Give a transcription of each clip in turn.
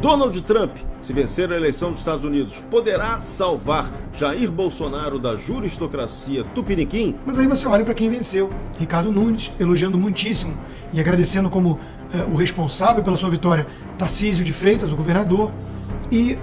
Donald Trump, se vencer a eleição dos Estados Unidos, poderá salvar Jair Bolsonaro da juristocracia tupiniquim? Mas aí você olha para quem venceu, Ricardo Nunes, elogiando muitíssimo e agradecendo como o responsável pela sua vitória, Tarcísio de Freitas, o governador, e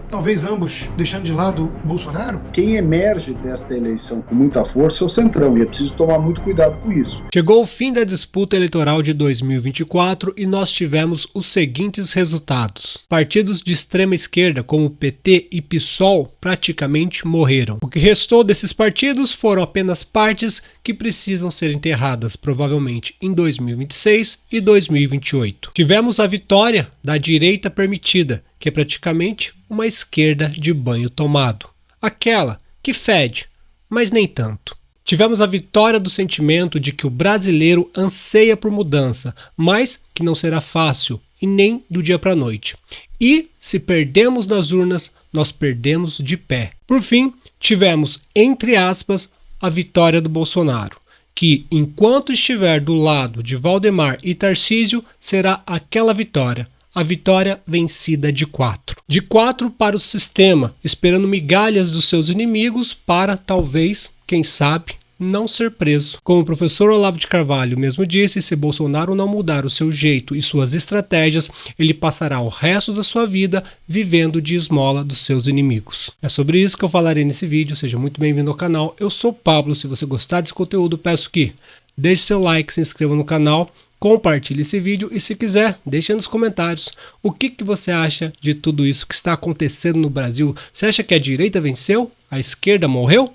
talvez ambos deixando de lado Bolsonaro. Quem emerge desta eleição com muita força é o Centrão, e é preciso tomar muito cuidado com isso. Chegou o fim da disputa eleitoral de 2024 e nós tivemos os seguintes resultados. Partidos de extrema esquerda, como PT e PSOL, praticamente morreram. O que restou desses partidos foram apenas partes que precisam ser enterradas, provavelmente em 2026 e 2028. Tivemos a vitória da direita permitida, que é praticamente uma esquerda de banho tomado. Aquela que fede, mas nem tanto. Tivemos a vitória do sentimento de que o brasileiro anseia por mudança, mas que não será fácil e nem do dia para a noite. E, se perdemos nas urnas, nós perdemos de pé. Por fim, tivemos, entre aspas, a vitória do Bolsonaro, que, enquanto estiver do lado de Valdemar e Tarcísio, será aquela vitória. A vitória vencida de 4. De 4 para o sistema, esperando migalhas dos seus inimigos para, talvez, quem sabe, não ser preso. Como o professor Olavo de Carvalho mesmo disse, se Bolsonaro não mudar o seu jeito e suas estratégias, ele passará o resto da sua vida vivendo de esmola dos seus inimigos. É sobre isso que eu falarei nesse vídeo, seja muito bem-vindo ao canal. Eu sou o Pablo, se você gostar desse conteúdo, peço que deixe seu like, se inscreva no canal, compartilhe esse vídeo e, se quiser, deixe nos comentários o que você acha de tudo isso que está acontecendo no Brasil. Você acha que a direita venceu? A esquerda morreu?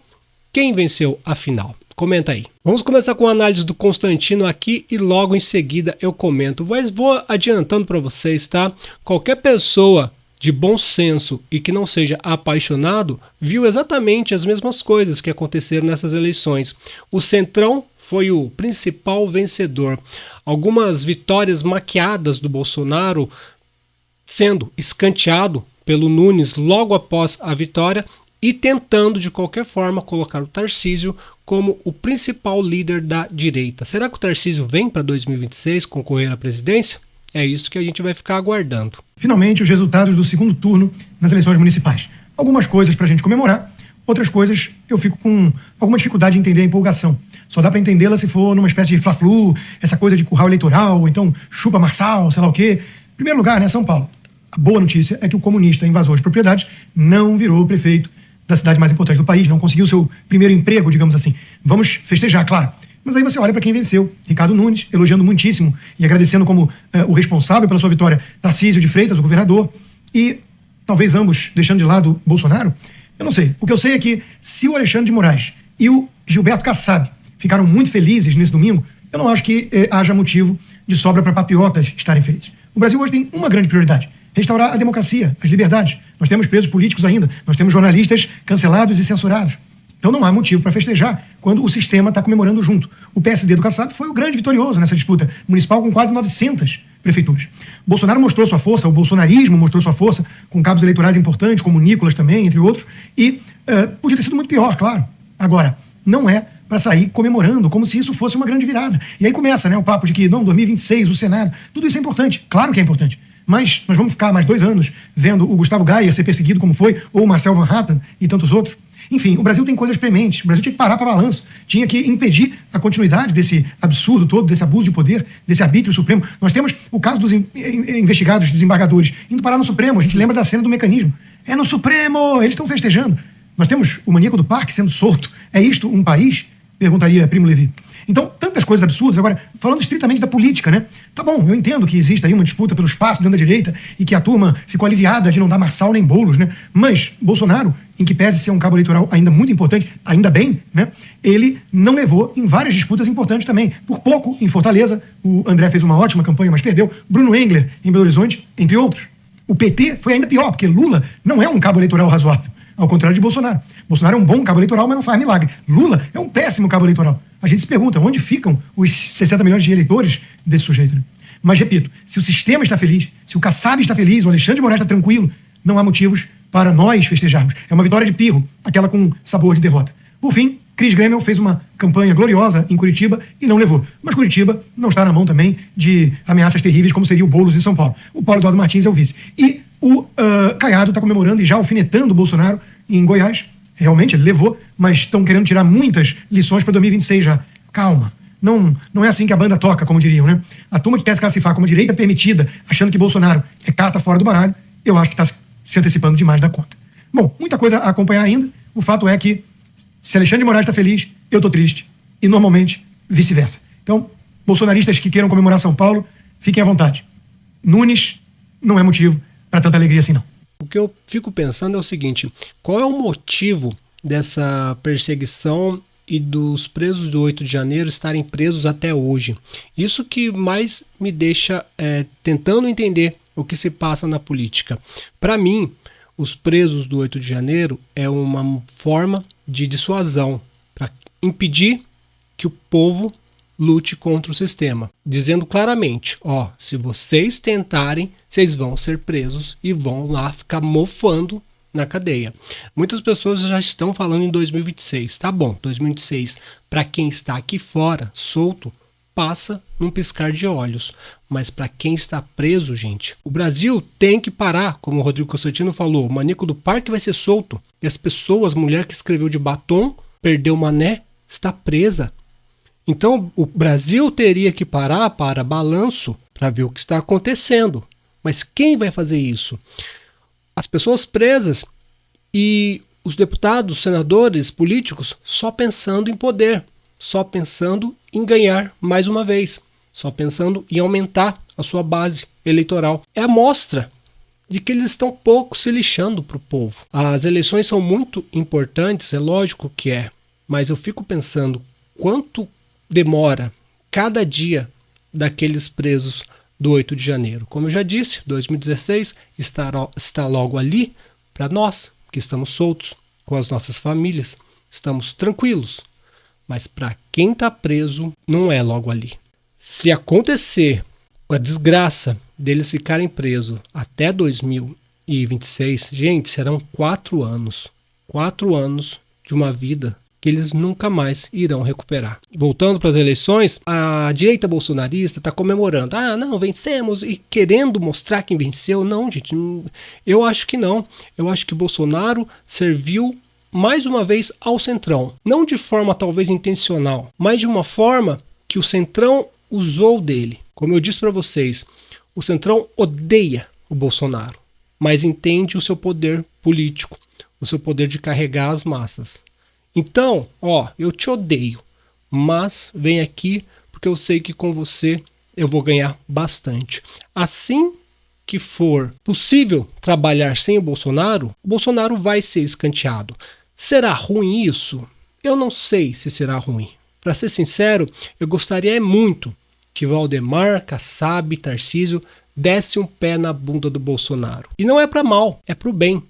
Quem venceu afinal? Comenta aí. Vamos começar com a análise do Constantino aqui e logo em seguida eu comento. Mas vou adiantando para vocês, tá? Qualquer pessoa de bom senso e que não seja apaixonado viu exatamente as mesmas coisas que aconteceram nessas eleições. O Centrão foi o principal vencedor. Algumas vitórias maquiadas do Bolsonaro sendo escanteado pelo Nunes logo após a vitória e tentando de qualquer forma colocar o Tarcísio como o principal líder da direita. Será que o Tarcísio vem para 2026 concorrer à presidência? É isso que a gente vai ficar aguardando. Finalmente, os resultados do segundo turno nas eleições municipais. Algumas coisas para a gente comemorar, outras coisas eu fico com alguma dificuldade de entender a empolgação. Só dá para entendê-la se for numa espécie de fla-flu, essa coisa de curral eleitoral, ou então chupa Marçal, sei lá o quê. Em primeiro lugar, né, São Paulo. A boa notícia é que o comunista invasor de propriedades não virou prefeito da cidade mais importante do país, não conseguiu seu primeiro emprego, digamos assim. Vamos festejar, claro. Mas aí você olha para quem venceu, Ricardo Nunes, elogiando muitíssimo e agradecendo como o responsável pela sua vitória, Tarcísio de Freitas, o governador, e talvez ambos deixando de lado Bolsonaro. Eu não sei. O que eu sei é que se o Alexandre de Moraes e o Gilberto Kassab ficaram muito felizes nesse domingo, eu não acho que haja motivo de sobra para patriotas estarem felizes. O Brasil hoje tem uma grande prioridade: restaurar a democracia, as liberdades. Nós temos presos políticos ainda, nós temos jornalistas cancelados e censurados. Então não há motivo para festejar quando o sistema está comemorando junto. O PSD do Kassab foi o grande vitorioso nessa disputa municipal com quase 900 prefeituras. Bolsonaro mostrou sua força, o bolsonarismo mostrou sua força com cabos eleitorais importantes, como o Nicolas também, entre outros, e podia ter sido muito pior, claro. Agora, não é para sair comemorando como se isso fosse uma grande virada. E aí começa, né, o papo de que, não, 2026, o Senado, tudo isso é importante. Claro que é importante. Mas nós vamos ficar mais 2 anos vendo o Gustavo Gaia ser perseguido como foi, ou o Marcel Van Hatten e tantos outros. Enfim, o Brasil tem coisas prementes. O Brasil tinha que parar para balanço. Tinha que impedir a continuidade desse absurdo todo, desse abuso de poder, desse arbítrio supremo. Nós temos o caso dos investigados, desembargadores, indo parar no Supremo. A gente lembra da cena do mecanismo. É no Supremo! Eles estão festejando. Nós temos o maníaco do parque sendo solto. É isto um país? Perguntaria Primo Levi. Então, tantas coisas absurdas. Agora, falando estritamente da política, né? Tá bom, eu entendo que existe aí uma disputa pelo espaço dentro da direita e que a turma ficou aliviada de não dar Marçal nem Boulos, né? Mas Bolsonaro, em que pese ser um cabo eleitoral ainda muito importante, ainda bem, né? Ele não levou em várias disputas importantes também. Por pouco, em Fortaleza, o André fez uma ótima campanha, mas perdeu. Bruno Engler, em Belo Horizonte, entre outros. O PT foi ainda pior, porque Lula não é um cabo eleitoral razoável. Ao contrário de Bolsonaro. Bolsonaro é um bom cabo eleitoral, mas não faz milagre. Lula é um péssimo cabo eleitoral. A gente se pergunta, onde ficam os 60 milhões de eleitores desse sujeito? Né? Mas, repito, se o sistema está feliz, se o Kassab está feliz, o Alexandre de Moraes está tranquilo, não há motivos para nós festejarmos. É uma vitória de pirro, aquela com sabor de derrota. Por fim, Cris Grêmio fez uma campanha gloriosa em Curitiba e não levou. Mas Curitiba não está na mão também de ameaças terríveis como seria o Boulos em São Paulo. O Paulo Eduardo Martins é o vice. E O Caiado está comemorando e já alfinetando o Bolsonaro em Goiás. Realmente, ele levou, mas estão querendo tirar muitas lições para 2026 já. Calma. Não é assim que a banda toca, como diriam, né? A turma que quer se classificar como direita permitida, achando que Bolsonaro é carta fora do baralho, eu acho que está se antecipando demais da conta. Bom, muita coisa a acompanhar ainda. O fato é que, se Alexandre de Moraes está feliz, eu estou triste. E, normalmente, vice-versa. Então, bolsonaristas que queiram comemorar São Paulo, fiquem à vontade. Nunes não é motivo para tanta alegria assim, não. O que eu fico pensando é o seguinte: qual é o motivo dessa perseguição e dos presos do 8 de janeiro estarem presos até hoje? Isso que mais me deixa tentando entender o que se passa na política. Para mim, os presos do 8 de janeiro é uma forma de dissuasão para impedir que o povo lute contra o sistema, dizendo claramente, se vocês tentarem, vocês vão ser presos e vão lá ficar mofando na cadeia. Muitas pessoas já estão falando em 2026. Tá bom, 2026, para quem está aqui fora, solto, passa num piscar de olhos. Mas para quem está preso, gente, o Brasil tem que parar, como o Rodrigo Constantino falou, o maníaco do parque vai ser solto. E as pessoas, mulher que escreveu de batom, perdeu o mané, está presa. Então, o Brasil teria que parar para balanço para ver o que está acontecendo. Mas quem vai fazer isso? As pessoas presas e os deputados, senadores, políticos só pensando em poder, só pensando em ganhar mais uma vez, só pensando em aumentar a sua base eleitoral. É a mostra de que eles estão pouco se lixando para o povo. As eleições são muito importantes, é lógico que é, mas eu fico pensando quanto demora cada dia daqueles presos do 8 de janeiro. Como eu já disse, 2016 está logo ali para nós, que estamos soltos com as nossas famílias, estamos tranquilos. Mas para quem está preso, não é logo ali. Se acontecer a desgraça deles ficarem presos até 2026, gente, serão 4 anos. 4 anos de uma vida que eles nunca mais irão recuperar. Voltando para as eleições, a direita bolsonarista está comemorando. Não, vencemos e querendo mostrar quem venceu. Não, gente, eu acho que não. Eu acho que Bolsonaro serviu mais uma vez ao Centrão. Não de forma talvez intencional, mas de uma forma que o Centrão usou dele. Como eu disse para vocês, o Centrão odeia o Bolsonaro, mas entende o seu poder político, o seu poder de carregar as massas. Então, eu te odeio, mas vem aqui porque eu sei que com você eu vou ganhar bastante. Assim que for possível trabalhar sem o Bolsonaro vai ser escanteado. Será ruim isso? Eu não sei se será ruim. Para ser sincero, eu gostaria muito que Valdemar, Kassab e Tarcísio desse um pé na bunda do Bolsonaro. E não é para mal, é para o bem.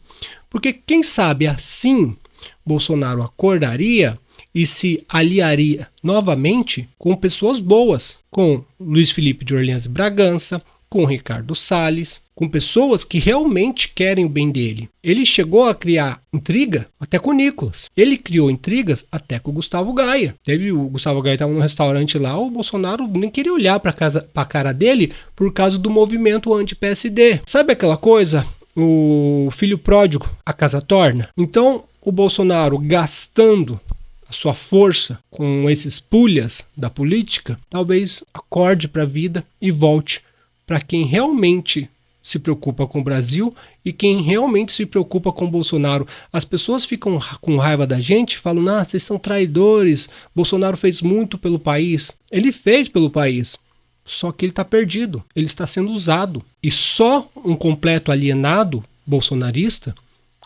Porque quem sabe assim Bolsonaro acordaria e se aliaria novamente com pessoas boas, com Luiz Felipe de Orleans e Bragança, com Ricardo Salles, com pessoas que realmente querem o bem dele. Ele chegou a criar intriga até com o Nicolas. Ele criou intrigas até com o Gustavo Gaia. O Gustavo Gaia estava num restaurante lá, o Bolsonaro nem queria olhar para a cara dele por causa do movimento anti-PSD. Sabe aquela coisa? O filho pródigo, a casa torna. Então, o Bolsonaro gastando a sua força com esses pulhas da política, talvez acorde para a vida e volte para quem realmente se preocupa com o Brasil e quem realmente se preocupa com o Bolsonaro. As pessoas ficam com raiva da gente, falam, vocês são traidores, Bolsonaro fez muito pelo país. Ele fez pelo país, só que ele está perdido, ele está sendo usado. E só um completo alienado bolsonarista,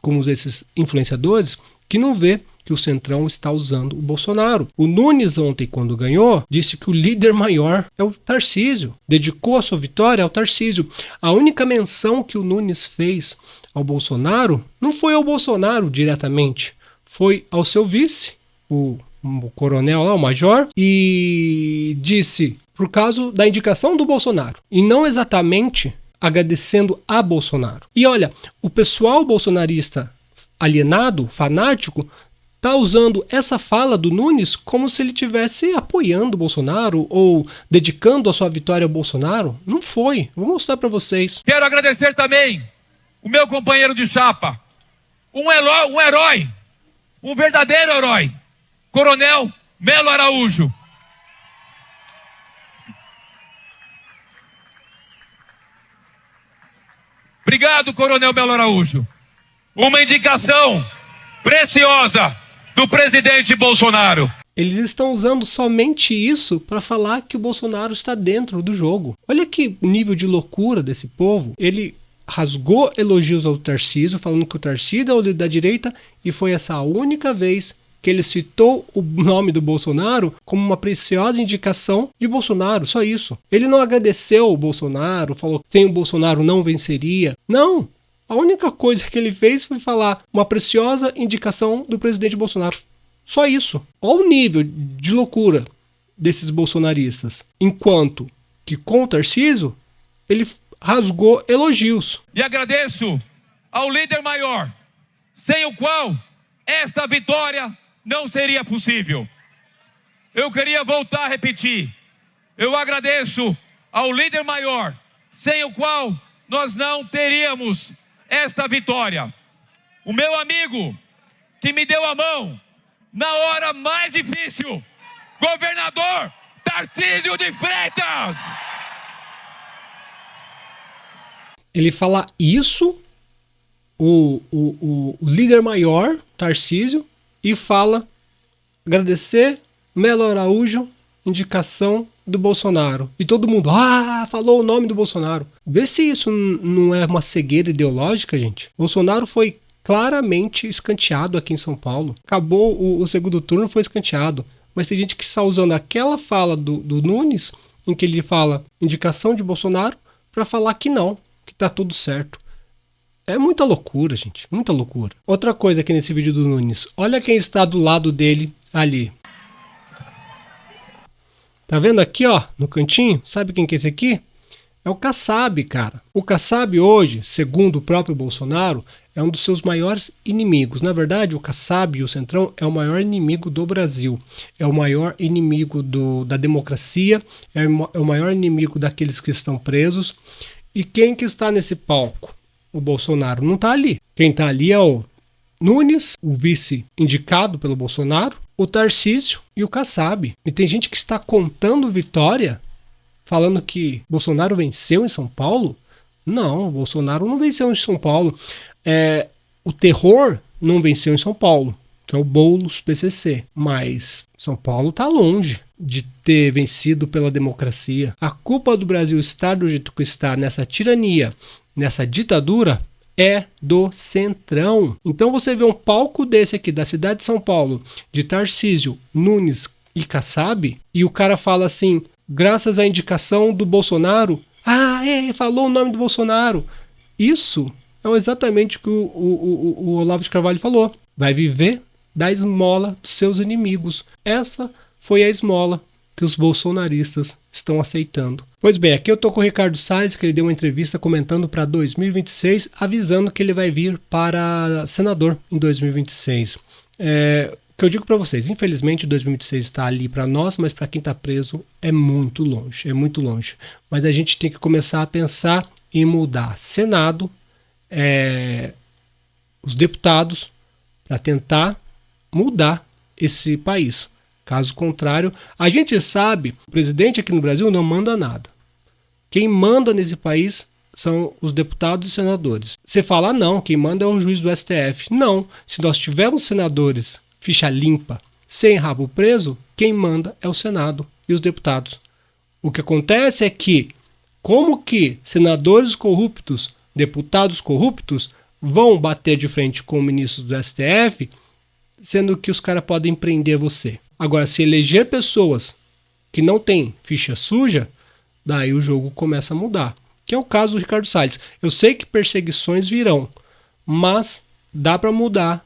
como esses influenciadores, que não vê que o Centrão está usando o Bolsonaro. O Nunes ontem, quando ganhou, disse que o líder maior é o Tarcísio. Dedicou a sua vitória ao Tarcísio. A única menção que o Nunes fez ao Bolsonaro não foi ao Bolsonaro diretamente, foi ao seu vice, o coronel lá, o major, e disse por causa da indicação do Bolsonaro, e não exatamente agradecendo a Bolsonaro. E olha, o pessoal bolsonarista alienado, fanático, está usando essa fala do Nunes como se ele estivesse apoiando o Bolsonaro ou dedicando a sua vitória ao Bolsonaro. Não foi. Vou mostrar para vocês. Quero agradecer também o meu companheiro de chapa, um herói, um verdadeiro herói, Coronel Melo Araújo. Obrigado, Coronel Melo Araújo. Uma indicação preciosa do presidente Bolsonaro. Eles estão usando somente isso para falar que o Bolsonaro está dentro do jogo. Olha que nível de loucura desse povo. Ele rasgou elogios ao Tarcísio, falando que o Tarcísio é o líder da direita, e foi essa a única vez que ele citou o nome do Bolsonaro como uma preciosa indicação de Bolsonaro, só isso. Ele não agradeceu o Bolsonaro, falou que sem o Bolsonaro não venceria. Não! A única coisa que ele fez foi falar uma preciosa indicação do presidente Bolsonaro. Só isso. Olha o nível de loucura desses bolsonaristas. Enquanto que com o Tarcísio, ele rasgou elogios. E agradeço ao líder maior, sem o qual esta vitória não seria possível. Eu queria voltar a repetir. Eu agradeço ao líder maior, sem o qual nós não teríamos esta vitória. O meu amigo que me deu a mão na hora mais difícil, governador Tarcísio de Freitas. Ele fala isso, o líder maior, Tarcísio, e fala agradecer Melo Araújo, indicação do Bolsonaro. E todo mundo, falou o nome do Bolsonaro. Vê se isso não é uma cegueira ideológica, gente. Bolsonaro foi claramente escanteado aqui em São Paulo. Acabou o segundo turno, foi escanteado. Mas tem gente que está usando aquela fala do Nunes, em que ele fala indicação de Bolsonaro, para falar que não, que tá tudo certo. É muita loucura, gente. Muita loucura. Outra coisa aqui nesse vídeo do Nunes. Olha quem está do lado dele ali. Tá vendo aqui, ó, no cantinho? Sabe quem que é esse aqui? É o Kassab, cara. O Kassab hoje, segundo o próprio Bolsonaro, é um dos seus maiores inimigos. Na verdade, o Kassab e o Centrão é o maior inimigo do Brasil. É o maior inimigo da democracia. É o maior inimigo daqueles que estão presos. E quem que está nesse palco? O Bolsonaro não está ali. Quem está ali é o Nunes, o vice indicado pelo Bolsonaro, o Tarcísio e o Kassab. E tem gente que está contando vitória, falando que Bolsonaro venceu em São Paulo. Não, o Bolsonaro não venceu em São Paulo. O terror não venceu em São Paulo, que é o Boulos PCC. Mas São Paulo está longe de ter vencido pela democracia. A culpa do Brasil estar do jeito que está, nessa tirania, nessa ditadura, é do Centrão. Então você vê um palco desse aqui, da cidade de São Paulo, de Tarcísio, Nunes e Kassab, e o cara fala assim, graças à indicação do Bolsonaro, falou o nome do Bolsonaro. Isso é exatamente o que o Olavo de Carvalho falou. Vai viver da esmola dos seus inimigos. Essa foi a esmola que os bolsonaristas estão aceitando. Pois bem, aqui eu tô com o Ricardo Salles, que ele deu uma entrevista comentando para 2026, avisando que ele vai vir para senador em 2026. O que eu digo para vocês, infelizmente 2026 está ali para nós, mas para quem está preso é muito longe. Mas a gente tem que começar a pensar em mudar Senado, os deputados, para tentar mudar esse país. Caso contrário, a gente sabe, o presidente aqui no Brasil não manda nada. Quem manda nesse país são os deputados e senadores. Você fala, não, quem manda é o juiz do STF. Não, se nós tivermos senadores ficha limpa, sem rabo preso, quem manda é o Senado e os deputados. O que acontece é que, como que senadores corruptos, deputados corruptos, vão bater de frente com o ministro do STF, sendo que os caras podem prender você. Agora, se eleger pessoas que não têm ficha suja, daí o jogo começa a mudar. Que é o caso do Ricardo Salles. Eu sei que perseguições virão, mas dá para mudar.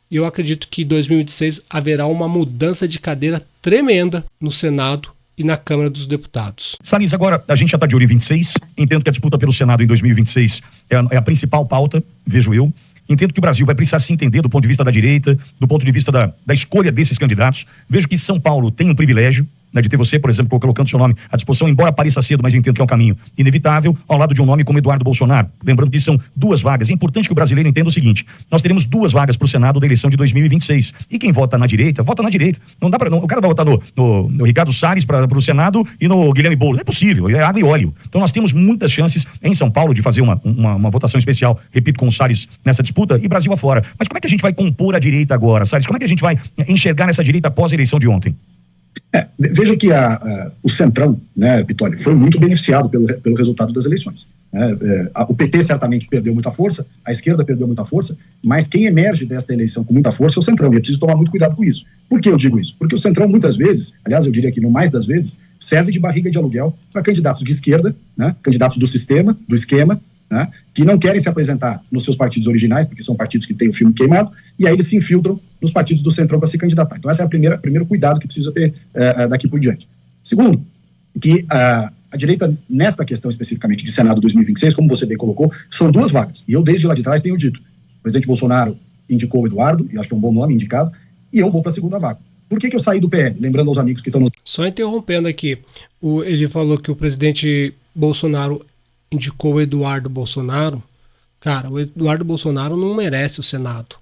E eu acredito que em 2026 haverá uma mudança de cadeira tremenda no Senado e na Câmara dos Deputados. Salles, agora a gente já está de olho em 26. Entendo que a disputa pelo Senado em 2026 é a principal pauta, vejo eu. Entendo que o Brasil vai precisar se entender do ponto de vista da direita, do ponto de vista da escolha desses candidatos. Vejo que São Paulo tem um privilégio, né, de ter você, por exemplo, colocando seu nome à disposição, embora pareça cedo, mas entendo que é um caminho inevitável, ao lado de um nome como Eduardo Bolsonaro. Lembrando que são 2 vagas. É importante que o brasileiro entenda o seguinte: nós teremos 2 vagas para o Senado da eleição de 2026. E quem vota na direita, vota na direita. Não dá para, o cara vai votar no Ricardo Salles para o Senado e no Guilherme Boulos. Não é possível, é água e óleo. Então nós temos muitas chances em São Paulo de fazer uma votação especial, repito, com o Salles nessa disputa, e Brasil afora. Mas como é que a gente vai compor a direita agora, Salles? Como é que a gente vai enxergar essa direita após a eleição de ontem? Veja que o Centrão, né, Vitória, foi muito beneficiado pelo resultado das eleições. O PT certamente perdeu muita força, a esquerda perdeu muita força, mas quem emerge desta eleição com muita força é o Centrão, e é preciso tomar muito cuidado com isso. Por que eu digo isso? Porque o Centrão muitas vezes, aliás eu diria que no mais das vezes, serve de barriga de aluguel para candidatos de esquerda, né, candidatos do sistema, do esquema, né, que não querem se apresentar nos seus partidos originais, porque são partidos que têm o filme queimado, e aí eles se infiltram nos partidos do Centrão para se candidatar. Então esse é o primeiro cuidado que precisa ter daqui por diante. Segundo, que a direita, nesta questão especificamente de Senado 2026, como você bem colocou, são 2 vagas, e eu desde lá de trás tenho dito: o presidente Bolsonaro indicou o Eduardo, e acho que é um bom nome indicado, e eu vou para a segunda vaga. Por que eu saí do PL? Lembrando aos amigos que estão no... Só interrompendo aqui, ele falou que o presidente Bolsonaro indicou o Eduardo Bolsonaro. Cara, o Eduardo Bolsonaro não merece o Senado.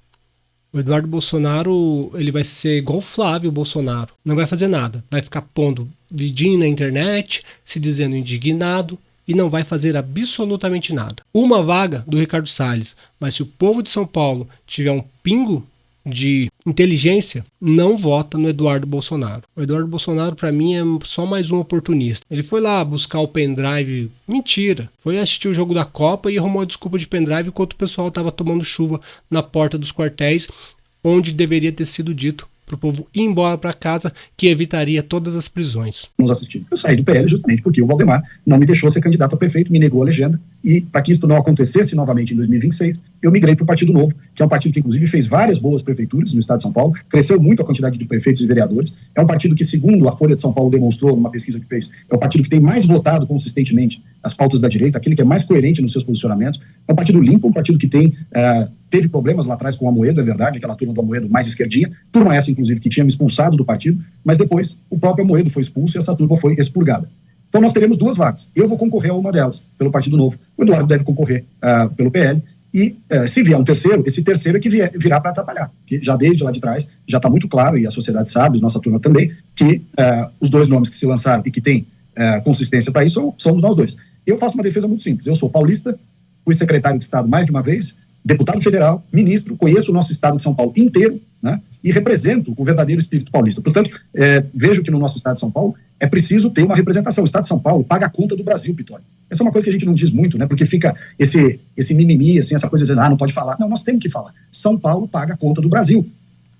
O Eduardo Bolsonaro, ele vai ser igual o Flávio Bolsonaro. Não vai fazer nada. Vai ficar pondo vidinho na internet, se dizendo indignado, e não vai fazer absolutamente nada. Uma vaga do Ricardo Salles, mas se o povo de São Paulo tiver um pingo de inteligência, não vota no Eduardo Bolsonaro. O Eduardo Bolsonaro, para mim, é só mais um oportunista. Ele foi lá buscar o pendrive. Mentira. Foi assistir o jogo da Copa e arrumou a desculpa de pendrive enquanto o pessoal estava tomando chuva na porta dos quartéis, onde deveria ter sido dito para o povo ir embora para casa, que evitaria todas as prisões. Nos assistindo. Eu saí do PL justamente porque o Valdemar não me deixou ser candidato a prefeito, me negou a legenda, e para que isso não acontecesse novamente em 2026, eu migrei para o Partido Novo, que é um partido que inclusive fez várias boas prefeituras no estado de São Paulo, cresceu muito a quantidade de prefeitos e vereadores, é um partido que, segundo a Folha de São Paulo demonstrou numa pesquisa que fez, é o partido que tem mais votado consistentemente as pautas da direita, aquele que é mais coerente nos seus posicionamentos, é um partido limpo, um partido que teve problemas lá atrás com o Amoedo, é verdade, aquela turma do Amoedo mais esquerdinha, turma essa inclusive que tinha me expulsado do partido, mas depois o próprio Amoedo foi expulso e essa turma foi expurgada. Então nós teremos 2 vagas. Eu vou concorrer a uma delas, pelo Partido Novo. O Eduardo deve concorrer pelo PL. E se vier um terceiro, esse terceiro é que virá para atrapalhar. Que já desde lá de trás, já está muito claro, e a sociedade sabe, nossa turma também, que os 2 nomes que se lançaram e que têm consistência para isso somos nós 2. Eu faço uma defesa muito simples. Eu sou paulista, fui secretário de Estado mais de uma vez, deputado federal, ministro, conheço o nosso estado de São Paulo inteiro, né, e represento o verdadeiro espírito paulista. Portanto, vejo que no nosso estado de São Paulo é preciso ter uma representação. O estado de São Paulo paga a conta do Brasil, Vitória. Essa é uma coisa que a gente não diz muito, né, porque fica esse mimimi, assim, essa coisa dizendo, não pode falar. Não, nós temos que falar. São Paulo paga a conta do Brasil.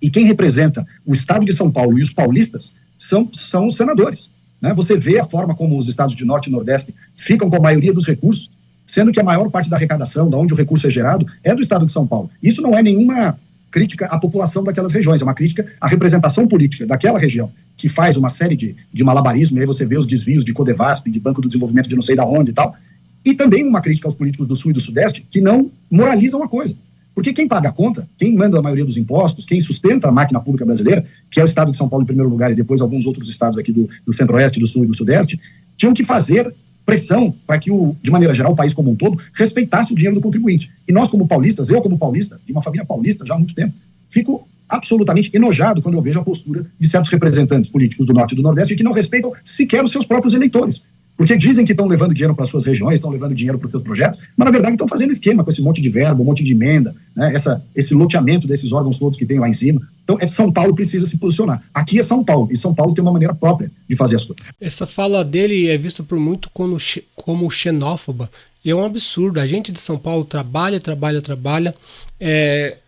E quem representa o estado de São Paulo e os paulistas são os senadores. Né? Você vê a forma como os estados de Norte e Nordeste ficam com a maioria dos recursos, sendo que a maior parte da arrecadação, da onde o recurso é gerado, é do estado de São Paulo. Isso não é nenhuma crítica à população daquelas regiões, é uma crítica à representação política daquela região, que faz uma série de malabarismo, e aí você vê os desvios de Codevasp, de Banco do Desenvolvimento de não sei da onde e tal, e também uma crítica aos políticos do Sul e do Sudeste, que não moralizam a coisa. Porque quem paga a conta, quem manda a maioria dos impostos, quem sustenta a máquina pública brasileira, que é o estado de São Paulo em primeiro lugar e depois alguns outros estados aqui do Centro-Oeste, do Sul e do Sudeste, tinham que fazer pressão para que, de maneira geral, o país como um todo respeitasse o dinheiro do contribuinte. E nós, como paulistas, eu como paulista, de uma família paulista já há muito tempo, fico absolutamente enojado quando eu vejo a postura de certos representantes políticos do Norte e do Nordeste que não respeitam sequer os seus próprios eleitores. Porque dizem que estão levando dinheiro para suas regiões, estão levando dinheiro para os seus projetos, mas na verdade estão fazendo esquema com esse monte de verba, um monte de emenda, né, esse loteamento desses órgãos todos que tem lá em cima. Então, São Paulo precisa se posicionar. Aqui é São Paulo, e São Paulo tem uma maneira própria de fazer as coisas. Essa fala dele é vista por muito como xenófoba, e é um absurdo. A gente de São Paulo trabalha.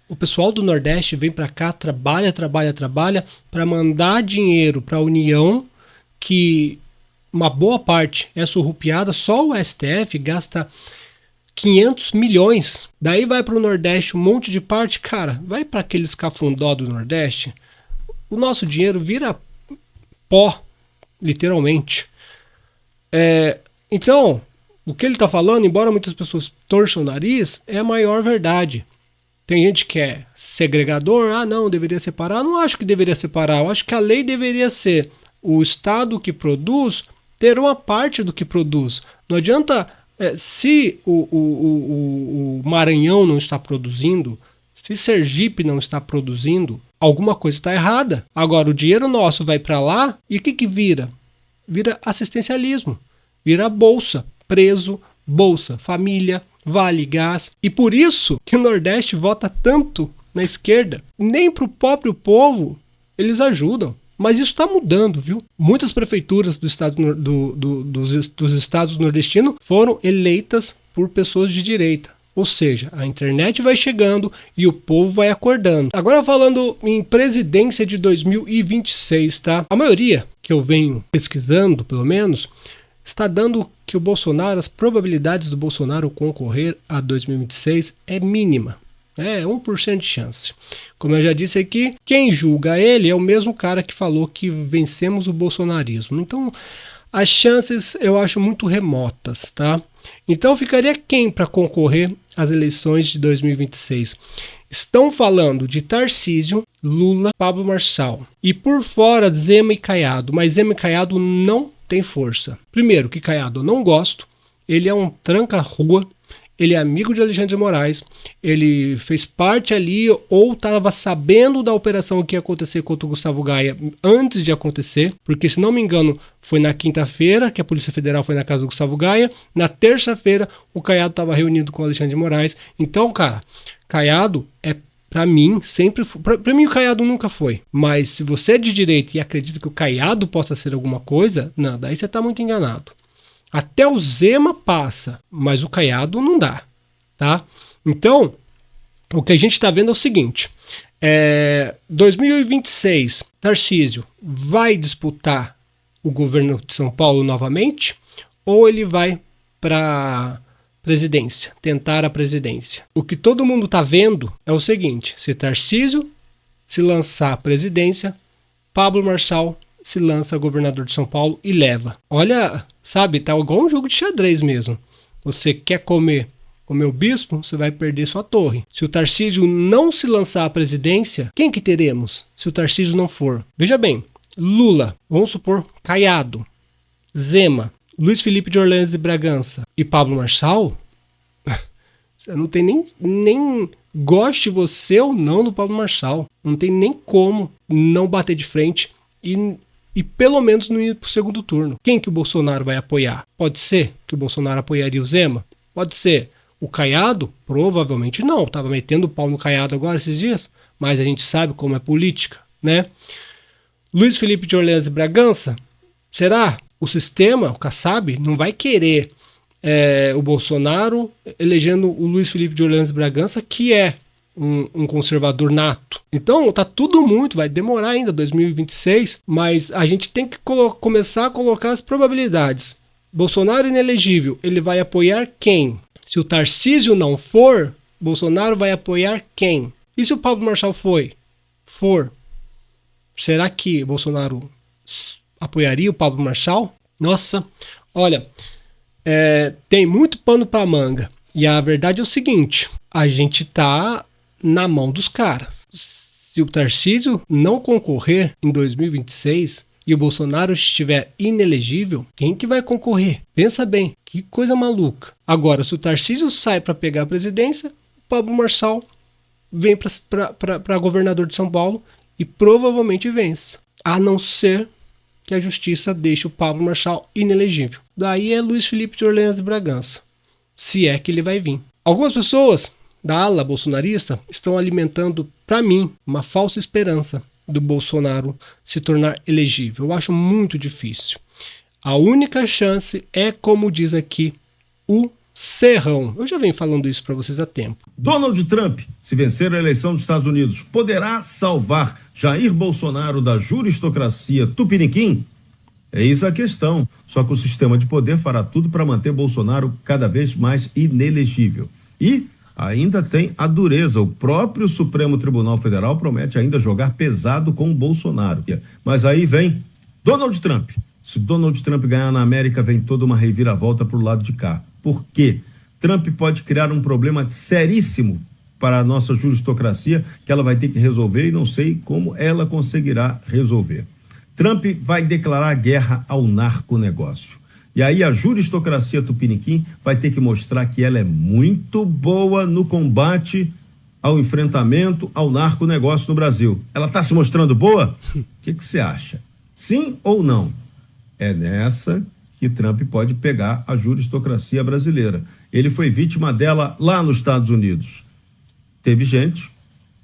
O pessoal do Nordeste vem para cá, trabalha para mandar dinheiro para a União, que uma boa parte é surrupiada. Só o STF gasta 500 milhões. Daí vai para o Nordeste um monte de parte. Cara, vai para aqueles cafundó do Nordeste, o nosso dinheiro vira pó, literalmente. Então, o que ele está falando, embora muitas pessoas torçam o nariz, é a maior verdade. Tem gente que é segregador, não, deveria separar. Eu não acho que deveria separar, eu acho que a lei deveria ser: o Estado que produz ter uma parte do que produz. Não adianta, se o Maranhão não está produzindo, se Sergipe não está produzindo, alguma coisa está errada. Agora, o dinheiro nosso vai para lá e o que vira? Vira assistencialismo, vira bolsa, preso, bolsa, família, vale, gás. E por isso que o Nordeste vota tanto na esquerda. Nem para o próprio povo eles ajudam. Mas isso está mudando, viu? Muitas prefeituras dos estados nordestinos foram eleitas por pessoas de direita. Ou seja, a internet vai chegando e o povo vai acordando. Agora falando em presidência de 2026, tá? A maioria que eu venho pesquisando, pelo menos, está dando que o Bolsonaro, as probabilidades do Bolsonaro concorrer a 2026 é mínima. É 1% de chance. Como eu já disse aqui, quem julga ele é o mesmo cara que falou que vencemos o bolsonarismo. Então, as chances eu acho muito remotas, tá? Então, ficaria quem para concorrer às eleições de 2026? Estão falando de Tarcísio, Lula, Pablo Marçal. E por fora, Zema e Caiado. Mas Zema e Caiado não tem força. Primeiro, que Caiado eu não gosto. Ele é um tranca-rua. Ele é amigo de Alexandre de Moraes, ele fez parte ali ou estava sabendo da operação que ia acontecer contra o Gustavo Gaia antes de acontecer, porque se não me engano foi na quinta-feira que a Polícia Federal foi na casa do Gustavo Gaia, na terça-feira o Caiado estava reunido com o Alexandre de Moraes. Então, cara, Caiado pra mim, sempre foi. Pra mim o Caiado nunca foi, mas se você é de direita e acredita que o Caiado possa ser alguma coisa, não, daí você tá muito enganado. Até o Zema passa, mas o Caiado não dá, tá? Então, o que a gente está vendo é o seguinte, 2026, Tarcísio vai disputar o governo de São Paulo novamente ou ele vai para presidência, tentar a presidência? O que todo mundo está vendo é o seguinte, se Tarcísio se lançar à presidência, Pablo Marçal se lança governador de São Paulo e leva. Olha, sabe, tá igual um jogo de xadrez mesmo. Você quer comer o bispo, você vai perder sua torre. Se o Tarcísio não se lançar à presidência, quem que teremos se o Tarcísio não for? Veja bem, Lula, vamos supor, Caiado, Zema, Luiz Felipe de Orleans e Bragança e Pablo Marçal, você não tem nem goste você ou não do Pablo Marçal. Não tem nem como não bater de frente e pelo menos não ir para o segundo turno. Quem que o Bolsonaro vai apoiar? Pode ser que o Bolsonaro apoiaria o Zema? Pode ser. O Caiado? Provavelmente não. Estava metendo o pau no Caiado agora esses dias, mas a gente sabe como é política, né? Luiz Felipe de Orleans e Bragança? Será? O sistema, o Kassab, não vai querer o Bolsonaro elegendo o Luiz Felipe de Orleans e Bragança, que é um conservador nato. Então tá tudo muito, vai demorar ainda 2026, mas a gente tem que começar a colocar as probabilidades. Bolsonaro inelegível, ele vai apoiar quem? Se o Tarcísio não for, Bolsonaro vai apoiar quem? E se o Pablo Marçal for, será que Bolsonaro apoiaria o Pablo Marçal? Nossa, olha, tem muito pano para manga. E a verdade é o seguinte, a gente tá na mão dos caras. Se o Tarcísio não concorrer em 2026 e o Bolsonaro estiver inelegível, quem que vai concorrer? Pensa bem, que coisa maluca. Agora, se o Tarcísio sai para pegar a presidência, o Pablo Marçal vem para governador de São Paulo e provavelmente vence. A não ser que a justiça deixe o Pablo Marçal inelegível. Daí é Luiz Felipe de Orleans e Bragança. Se é que ele vai vir. Algumas pessoas da ala bolsonarista estão alimentando, para mim, uma falsa esperança do Bolsonaro se tornar elegível. Eu acho muito difícil. A única chance é, como diz aqui, o Serrão. Eu já venho falando isso para vocês há tempo. Donald Trump, se vencer a eleição dos Estados Unidos, poderá salvar Jair Bolsonaro da juristocracia tupiniquim? Eis a questão. Só que o sistema de poder fará tudo para manter Bolsonaro cada vez mais inelegível. E ainda tem a dureza. O próprio Supremo Tribunal Federal promete ainda jogar pesado com o Bolsonaro. Mas aí vem Donald Trump. Se Donald Trump ganhar na América, vem toda uma reviravolta para o lado de cá. Por quê? Trump pode criar um problema seríssimo para a nossa juristocracia, que ela vai ter que resolver e não sei como ela conseguirá resolver. Trump vai declarar guerra ao narconegócio. E aí a juristocracia tupiniquim vai ter que mostrar que ela é muito boa no combate ao enfrentamento ao narconegócio no Brasil. Ela está se mostrando boa? O que você acha? Sim ou não? É nessa que Trump pode pegar a juristocracia brasileira. Ele foi vítima dela lá nos Estados Unidos. Teve gente,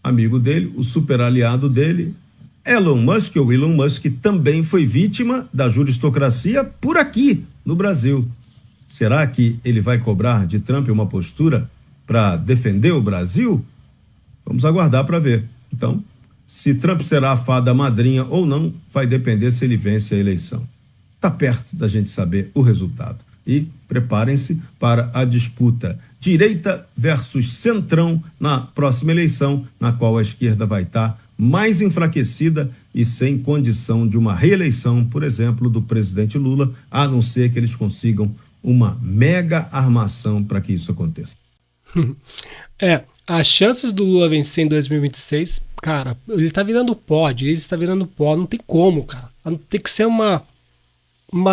amigo dele, o super aliado dele, Elon Musk, ou Elon Musk, também foi vítima da juristocracia por aqui, no Brasil. Será que ele vai cobrar de Trump uma postura para defender o Brasil? Vamos aguardar para ver. Então, se Trump será a fada madrinha ou não, vai depender se ele vence a eleição. Está perto da gente saber o resultado. E preparem-se para a disputa direita versus centrão na próxima eleição, na qual a esquerda vai estar mais enfraquecida e sem condição de uma reeleição, por exemplo, do presidente Lula, a não ser que eles consigam uma mega armação para que isso aconteça. As chances do Lula vencer em 2026, cara, ele tá virando pó, não tem como, cara. Tem que ser uma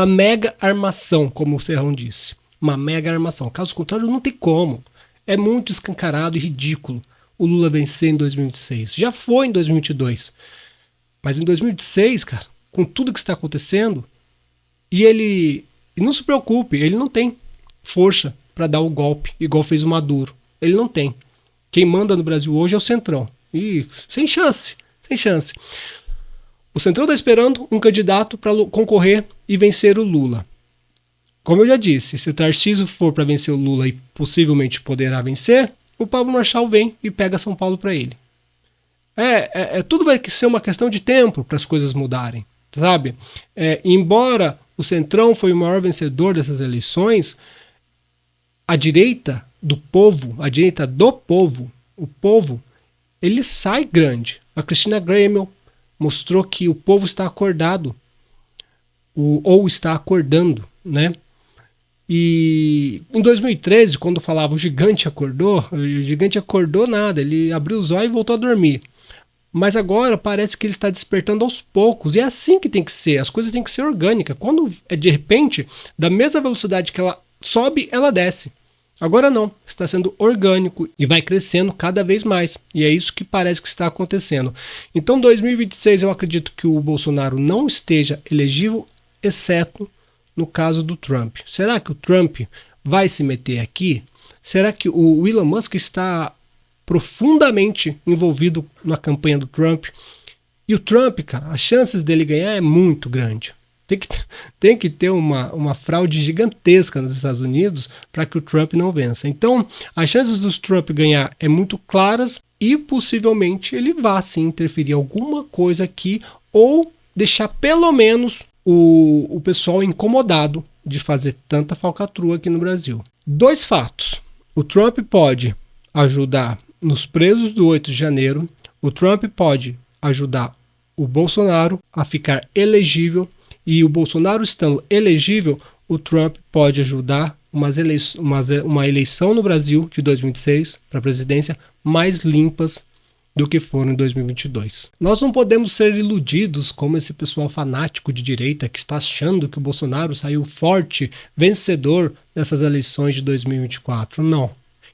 mega armação, como o Serrão disse. Uma mega armação. Caso contrário, não tem como. É muito escancarado e ridículo o Lula vencer em 2026. Já foi em 2022. Mas em 2026, cara, com tudo que está acontecendo, e não se preocupe, ele não tem força para dar o golpe, igual fez o Maduro. Ele não tem. Quem manda no Brasil hoje é o Centrão. E sem chance. O Centrão está esperando um candidato para concorrer e vencer o Lula. Como eu já disse, se o Tarcísio for para vencer o Lula e possivelmente poderá vencer, o Pablo Marçal vem e pega São Paulo para ele. Tudo vai ser uma questão de tempo para as coisas mudarem, sabe? Embora o Centrão foi o maior vencedor dessas eleições, a direita do povo, o povo, ele sai grande. A Cristina Graham mostrou que o povo está acordado, ou está acordando, né? E em 2013, quando falava o gigante acordou nada, ele abriu os olhos e voltou a dormir. Mas agora parece que ele está despertando aos poucos, e é assim que tem que ser, as coisas têm que ser orgânicas. Quando é de repente, da mesma velocidade que ela sobe, ela desce. Agora não, está sendo orgânico e vai crescendo cada vez mais. E é isso que parece que está acontecendo. Então, 2026 eu acredito que o Bolsonaro não esteja elegível, exceto no caso do Trump. Será que o Trump vai se meter aqui? Será que o Elon Musk está profundamente envolvido na campanha do Trump? E o Trump, cara, as chances dele ganhar é muito grande. Tem que ter uma fraude gigantesca nos Estados Unidos para que o Trump não vença. Então, as chances do Trump ganhar é muito claras e possivelmente ele vá sim interferir alguma coisa aqui ou deixar pelo menos o pessoal incomodado de fazer tanta falcatrua aqui no Brasil. 2 fatos. O Trump pode ajudar nos presos do 8 de janeiro. O Trump pode ajudar o Bolsonaro a ficar elegível. E o Bolsonaro estando elegível, o Trump pode ajudar uma eleição no Brasil de 2026 para a presidência mais limpas do que foram em 2022. Nós não podemos ser iludidos como esse pessoal fanático de direita que está achando que o Bolsonaro saiu forte, vencedor dessas eleições de 2024. Não.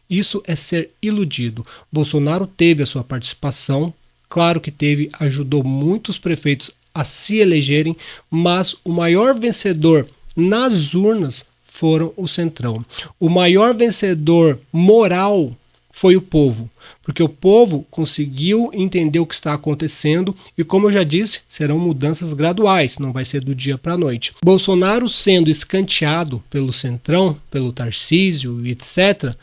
Isso é ser iludido. Bolsonaro teve a sua participação, claro que teve, ajudou muitos prefeitos a se elegerem, mas o maior vencedor nas urnas foram o Centrão. O maior vencedor moral foi o povo, porque o povo conseguiu entender o que está acontecendo e, como eu já disse, serão mudanças graduais, não vai ser do dia para a noite. Bolsonaro sendo escanteado pelo Centrão, pelo Tarcísio, etc.,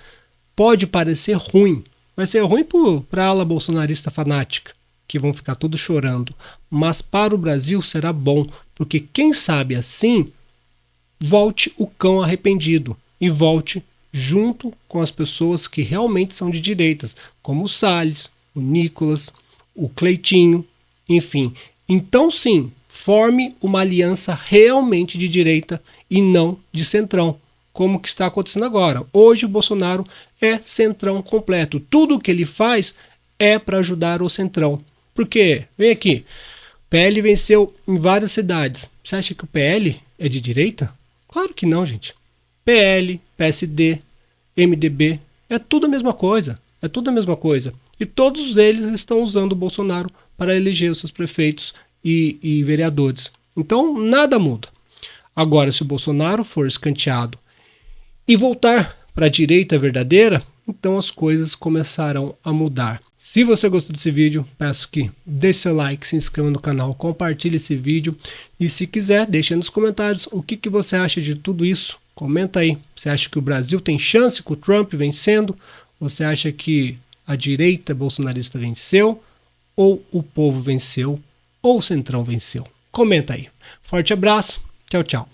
pode parecer ruim. Vai ser ruim para a ala bolsonarista fanática, que vão ficar todos chorando. Mas para o Brasil será bom, porque quem sabe assim, volte o cão arrependido e volte junto com as pessoas que realmente são de direitas, como o Salles, o Nicolas, o Cleitinho, enfim. Então sim, forme uma aliança realmente de direita e não de centrão, como que está acontecendo agora. Hoje o Bolsonaro é centrão completo. Tudo o que ele faz é para ajudar o centrão. Porque, vem aqui, PL venceu em várias cidades. Você acha que o PL é de direita? Claro que não, gente. PL, PSD, MDB, é tudo a mesma coisa. É tudo a mesma coisa. E todos eles estão usando o Bolsonaro para eleger os seus prefeitos e vereadores. Então, nada muda. Agora, se o Bolsonaro for escanteado e voltar para a direita verdadeira, então as coisas começarão a mudar. Se você gostou desse vídeo, peço que deixe seu like, se inscreva no canal, compartilhe esse vídeo e se quiser, deixe aí nos comentários o que você acha de tudo isso. Comenta aí. Você acha que o Brasil tem chance com o Trump vencendo? Você acha que a direita bolsonarista venceu? Ou o povo venceu? Ou o Centrão venceu? Comenta aí. Forte abraço. Tchau, tchau.